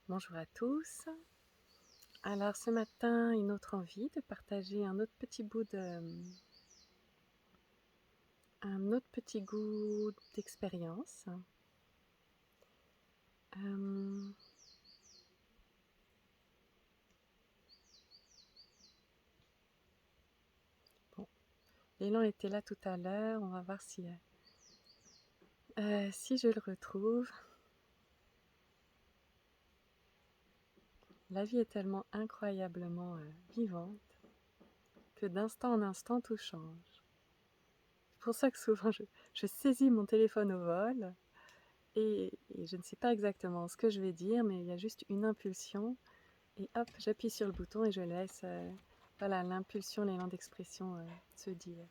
Bonjour à tous. Alors ce matin, une autre envie de partager un autre petit bout un autre petit goût d'expérience. Euh, bon, l'élan était là tout à l'heure. On va voir si je le retrouve. La vie est tellement incroyablement vivante que d'instant en instant tout change. C'est pour ça que souvent je saisis mon téléphone au vol et je ne sais pas exactement ce que je vais dire, mais il y a juste une impulsion. Et hop, j'appuie sur le bouton et je laisse voilà, l'impulsion, l'élan d'expression se dire.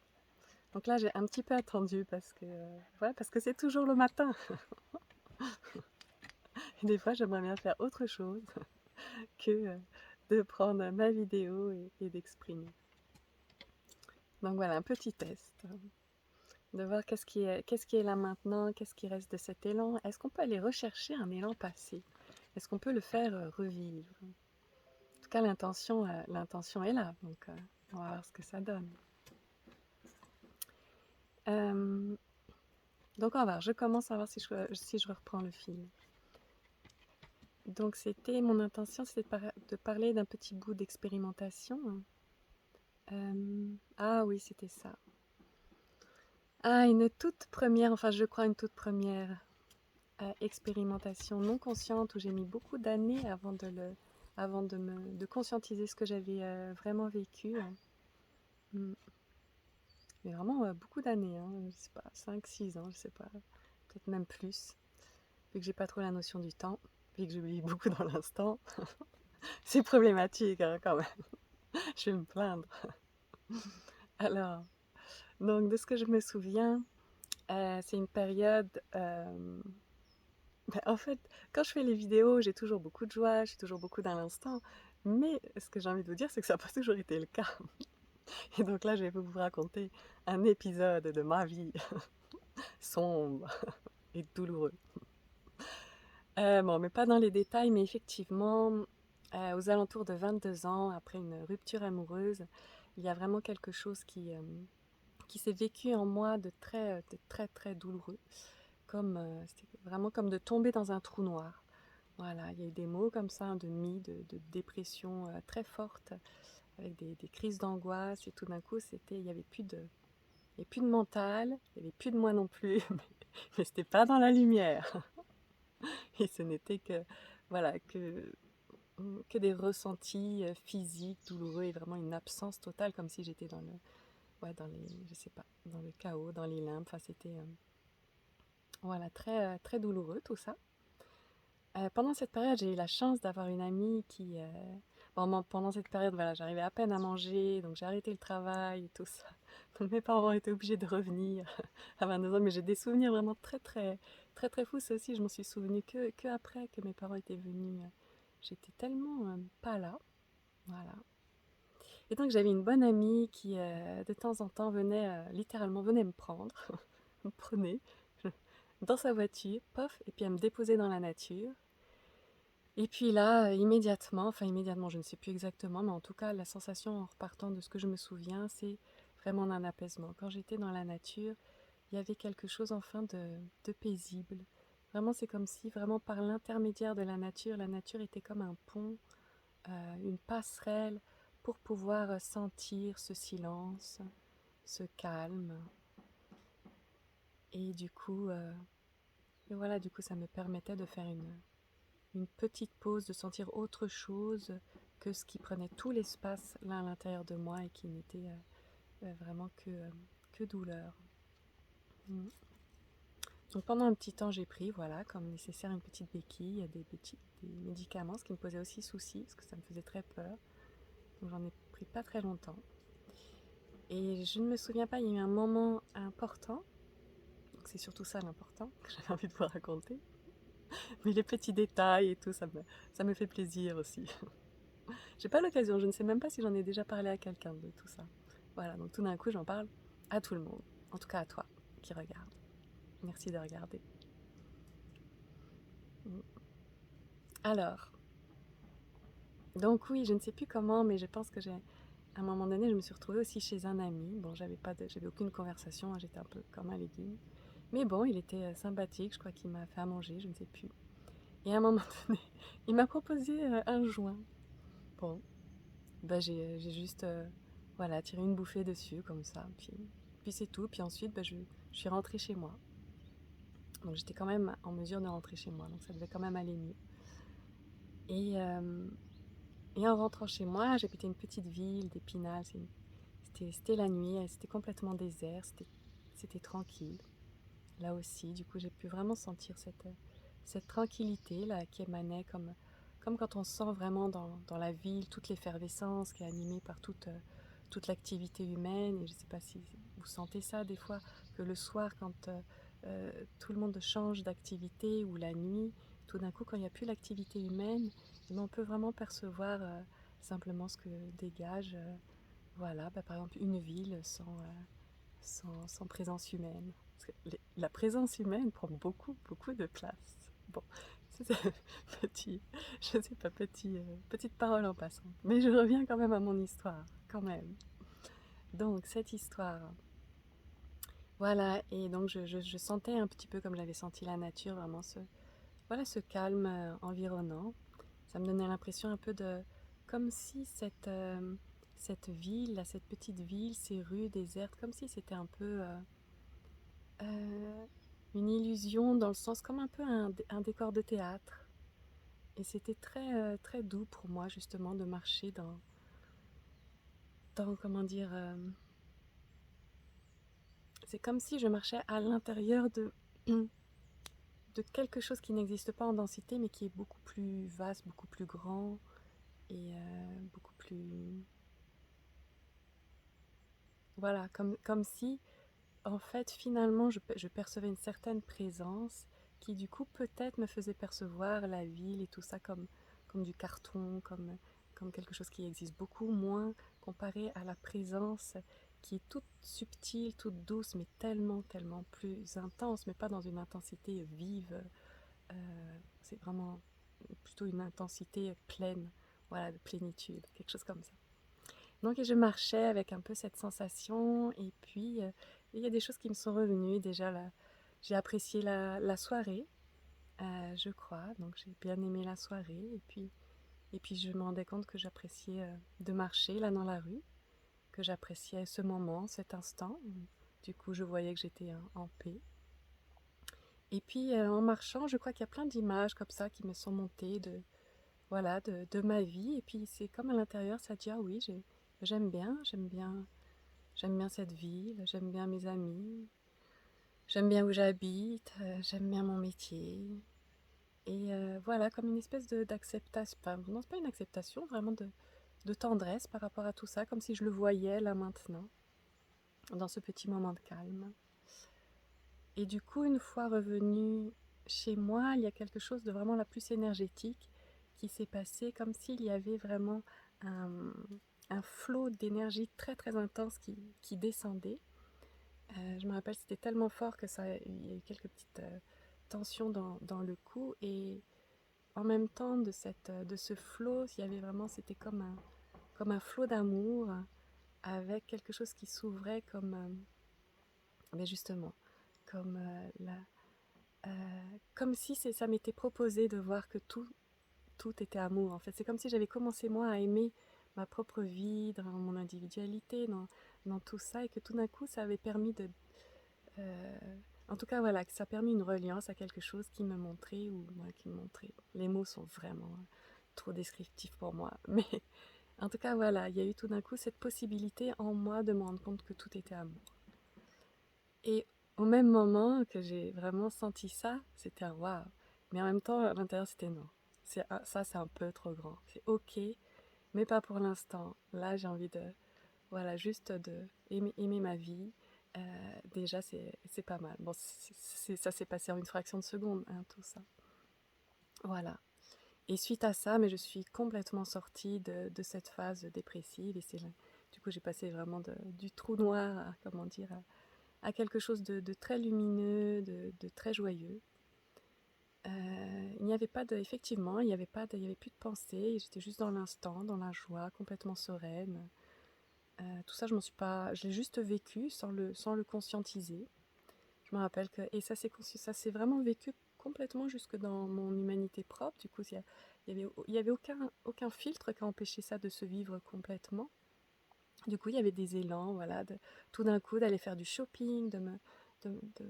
Donc là, j'ai un petit peu attendu voilà, parce que c'est toujours le matin. Et des fois, j'aimerais bien faire autre chose que de prendre ma vidéo et d'exprimer. Donc voilà, un petit test. De voir qu'est-ce qui est là maintenant, qu'est-ce qui reste de cet élan. Est-ce qu'on peut aller rechercher un élan passé? Est-ce qu'on peut le faire revivre? En tout cas, l'intention est là, donc on va voir ce que ça donne. Donc on va voir, je commence à voir si je reprends le fil. Donc mon intention, c'était de parler d'un petit bout d'expérimentation. Ah oui, c'était ça. Ah, une toute première, enfin je crois une toute première expérimentation non consciente où j'ai mis beaucoup d'années avant de conscientiser ce que j'avais vraiment vécu. Mais vraiment beaucoup d'années, hein, je sais pas, 5, 6 ans, je sais pas, peut-être même plus, vu que j'ai pas trop la notion du temps, vu que je vis beaucoup dans l'instant. C'est problématique hein, quand même, je vais me plaindre. Alors, donc de ce que je me souviens, c'est une période... en fait, quand je fais les vidéos, j'ai toujours beaucoup de joie, j'ai toujours beaucoup dans l'instant, mais ce que j'ai envie de vous dire, c'est que ça n'a pas toujours été le cas. Et donc là, je vais vous raconter un épisode de ma vie sombre et douloureux. Bon, mais pas dans les détails, mais effectivement, aux alentours de 22 ans, après une rupture amoureuse, il y a vraiment quelque chose qui s'est vécu en moi de très, très douloureux. C'était vraiment comme de tomber dans un trou noir. Voilà, il y a eu des mots comme ça, de dépression très forte, avec des crises d'angoisse, et tout d'un coup, il y avait plus de mental, il n'y avait plus de moi non plus, mais c'était pas dans la lumière. Et ce n'était voilà, que des ressentis physiques, douloureux, et vraiment une absence totale, comme si j'étais je sais pas, dans le chaos, dans les limbes. Enfin, c'était voilà, très douloureux tout ça. Pendant cette période, j'ai eu la chance d'avoir une amie pendant cette période, voilà, j'arrivais à peine à manger, donc j'ai arrêté le travail et tout ça. Donc mes parents étaient obligés de revenir à 22 ans, mais j'ai des souvenirs vraiment très fous. Ça aussi, je m'en suis souvenue que après que mes parents étaient venus. J'étais tellement pas là, voilà. Et donc j'avais une bonne amie qui, de temps en temps, littéralement venait me prendre, me prenait dans sa voiture, pof, et puis elle me déposait dans la nature. Et puis là, immédiatement, je ne sais plus exactement, mais en tout cas, la sensation en repartant de ce que je me souviens, c'est vraiment d'un apaisement. Quand j'étais dans la nature, il y avait quelque chose enfin de paisible. Vraiment, c'est comme si, vraiment par l'intermédiaire de la nature était comme un pont, une passerelle pour pouvoir sentir ce silence, ce calme. Et du coup, ça me permettait de faire une petite pause, de sentir autre chose que ce qui prenait tout l'espace là à l'intérieur de moi et qui n'était vraiment que douleur. Mm. Donc pendant un petit temps, j'ai pris, voilà, comme nécessaire, une petite béquille, des médicaments, ce qui me posait aussi souci, parce que ça me faisait très peur. Donc j'en ai pris pas très longtemps. Et je ne me souviens pas, il y a eu un moment important, donc c'est surtout ça l'important que j'avais envie de vous raconter. Mais les petits détails et tout, ça me fait plaisir aussi. J'ai pas l'occasion, je ne sais même pas si j'en ai déjà parlé à quelqu'un de tout ça. Voilà, donc tout d'un coup, j'en parle à tout le monde. En tout cas à toi qui regarde. Merci de regarder. Alors, Donc oui, je ne sais plus comment, mais je pense que à un moment donné, je me suis retrouvée aussi chez un ami. Bon, j'avais aucune conversation, hein, j'étais un peu comme un légume. Mais bon, il était sympathique, je crois qu'il m'a fait à manger, je ne sais plus. Et à un moment donné, il m'a proposé un joint. Bon, bah j'ai juste voilà, tiré une bouffée dessus, comme ça. Puis c'est tout. Puis ensuite, je suis rentrée chez moi. Donc j'étais quand même en mesure de rentrer chez moi, donc ça devait quand même aller mieux. Et, euh, et en rentrant chez moi, j'habitais une petite ville d'Épinal. C'était la nuit, c'était complètement désert, c'était tranquille. Là aussi, du coup, j'ai pu vraiment sentir cette tranquillité là qui émanait comme quand on sent vraiment dans la ville toute l'effervescence qui est animée par toute l'activité humaine. Et je ne sais pas si vous sentez ça des fois, que le soir, quand tout le monde change d'activité, ou la nuit, tout d'un coup, quand il n'y a plus l'activité humaine, eh bien, on peut vraiment percevoir simplement ce que dégage, voilà, par exemple, une ville sans présence humaine. Parce que la présence humaine prend beaucoup, beaucoup de place. Bon, c'est petit, je sais pas, petite parole en passant. Mais je reviens quand même à mon histoire, quand même. Donc, cette histoire, voilà, et donc je sentais un petit peu comme j'avais senti la nature, vraiment voilà, ce calme environnant. Ça me donnait l'impression un peu comme si cette ville, là, cette petite ville, ces rues désertes, comme si c'était un peu une illusion, dans le sens comme un peu un décor de théâtre. Et c'était très doux pour moi, justement, de marcher comment dire, c'est comme si je marchais à l'intérieur de quelque chose qui n'existe pas en densité, mais qui est beaucoup plus vaste, beaucoup plus grand, et beaucoup plus... Voilà, comme si, en fait, finalement, je percevais une certaine présence qui, du coup, peut-être me faisait percevoir la ville et tout ça comme du carton, comme quelque chose qui existe beaucoup moins, comparé à la présence qui est toute subtile, toute douce, mais tellement, tellement plus intense, mais pas dans une intensité vive. C'est vraiment plutôt une intensité pleine, voilà, de plénitude, quelque chose comme ça. Donc je marchais avec un peu cette sensation, et puis il y a des choses qui me sont revenues. Déjà, là, j'ai apprécié la soirée, je crois, donc j'ai bien aimé la soirée, et puis je me rendais compte que j'appréciais de marcher là dans la rue, que j'appréciais ce moment, cet instant. Du coup, je voyais que j'étais en paix. Et puis en marchant, je crois qu'il y a plein d'images comme ça qui me sont montées voilà, de ma vie. Et puis c'est comme à l'intérieur, ça dit, ah oui, j'aime bien cette ville, j'aime bien mes amis, j'aime bien où j'habite, j'aime bien mon métier. Et voilà, comme une espèce d'acceptation, enfin, non, c'est pas une acceptation, vraiment de tendresse par rapport à tout ça, comme si je le voyais là maintenant, dans ce petit moment de calme. Et du coup, une fois revenue chez moi, il y a quelque chose de vraiment la plus énergétique qui s'est passé, comme s'il y avait vraiment un, un flot d'énergie très très intense qui descendait. Je me rappelle, c'était tellement fort que il y a eu quelques petites tensions dans le cou, et en même temps de ce flot, il y avait vraiment, c'était comme un flot d'amour, avec quelque chose qui s'ouvrait mais justement, comme comme si ça m'était proposé de voir que tout était amour. En fait, c'est comme si j'avais commencé moi à aimer ma propre vie, dans mon individualité, dans tout ça, et que tout d'un coup, ça avait permis euh, en tout cas, voilà, que ça a permis une reliance à quelque chose qui me montrait, ou moi qui me montrait. Les mots sont vraiment trop descriptifs pour moi. Mais en tout cas, voilà, il y a eu tout d'un coup cette possibilité en moi de me rendre compte que tout était amour. Et au même moment que j'ai vraiment senti ça, c'était un waouh. Mais en même temps, à l'intérieur, c'était non. Ça, c'est un peu trop grand. C'est ok, mais pas pour l'instant. Là, j'ai envie voilà, juste aimer ma vie. Déjà, c'est pas mal. Bon, ça s'est passé en une fraction de seconde, hein, tout ça. Voilà. Et suite à ça, mais je suis complètement sortie de cette phase dépressive. Et du coup, j'ai passé vraiment du trou noir, comment dire, à quelque chose de très lumineux, de très joyeux. Il n'y avait pas de, effectivement, il n'y avait pas de, il y avait plus de pensée, j'étais juste dans l'instant, dans la joie, complètement sereine. Tout ça, je l'ai juste vécu sans le conscientiser. Je me rappelle que, et ça s'est vraiment vécu complètement jusque dans mon humanité propre. Du coup, il y avait aucun filtre qui a empêché ça de se vivre complètement. Du coup, il y avait des élans, voilà, tout d'un coup d'aller faire du shopping, de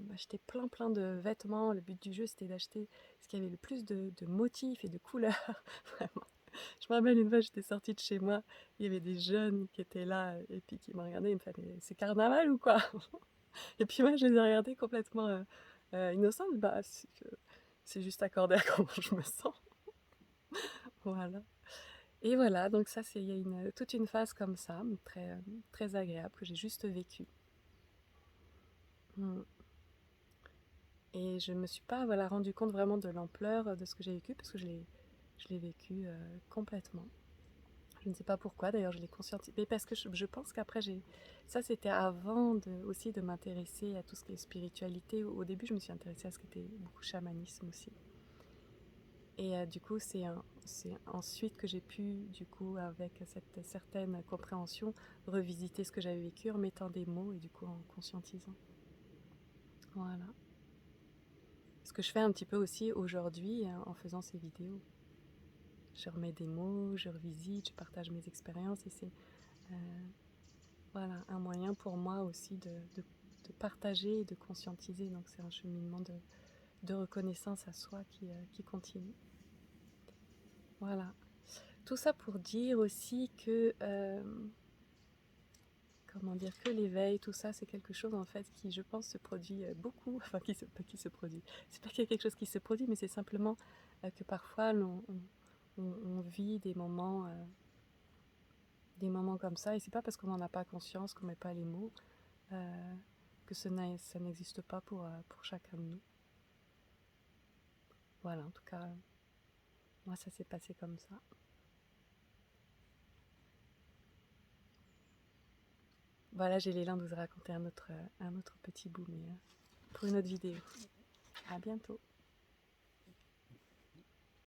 m'acheter plein de vêtements. Le but du jeu, c'était d'acheter ce qui avait le plus de motifs et de couleurs. Vraiment. Je me rappelle une fois, j'étais sortie de chez moi, il y avait des jeunes qui étaient là et puis qui me regardaient, ils me faisaient, c'est carnaval ou quoi? Et puis moi, je les ai regardés complètement innocentes. Bah, c'est juste accordé à comment je me sens. Voilà. Et voilà, donc ça, il y a toute une phase comme ça, très agréable, que j'ai juste vécue. Mm. Et je me suis pas voilà, rendu compte vraiment de l'ampleur de ce que j'ai vécu, parce que je l'ai vécu complètement. Je ne sais pas pourquoi, d'ailleurs je l'ai conscientisé, mais parce que je pense qu'après ça c'était avant aussi de m'intéresser à tout ce qui est spiritualité. Au début je me suis intéressée à ce qui était beaucoup chamanisme aussi. Et du coup c'est ensuite que j'ai pu, du coup avec cette certaine compréhension, revisiter ce que j'avais vécu en mettant des mots et du coup en conscientisant. Voilà. Ce que je fais un petit peu aussi aujourd'hui en faisant ces vidéos. Je remets des mots, je revisite, je partage mes expériences et c'est voilà, un moyen pour moi aussi de partager et de conscientiser. Donc c'est un cheminement de reconnaissance à soi qui continue. Voilà. Tout ça pour dire aussi que, comment dire, que l'éveil, tout ça, c'est quelque chose en fait qui, je pense, se produit beaucoup. Enfin, qui se produit. C'est pas qu'il y a quelque chose qui se produit, mais c'est simplement que parfois on vit des moments comme ça. Et c'est pas parce qu'on n'en a pas conscience, qu'on met pas les mots, que ça n'existe pas pour chacun de nous. Voilà, en tout cas, moi ça s'est passé comme ça. Voilà, j'ai l'élan de vous raconter un autre petit bout, mais pour une autre vidéo. À bientôt.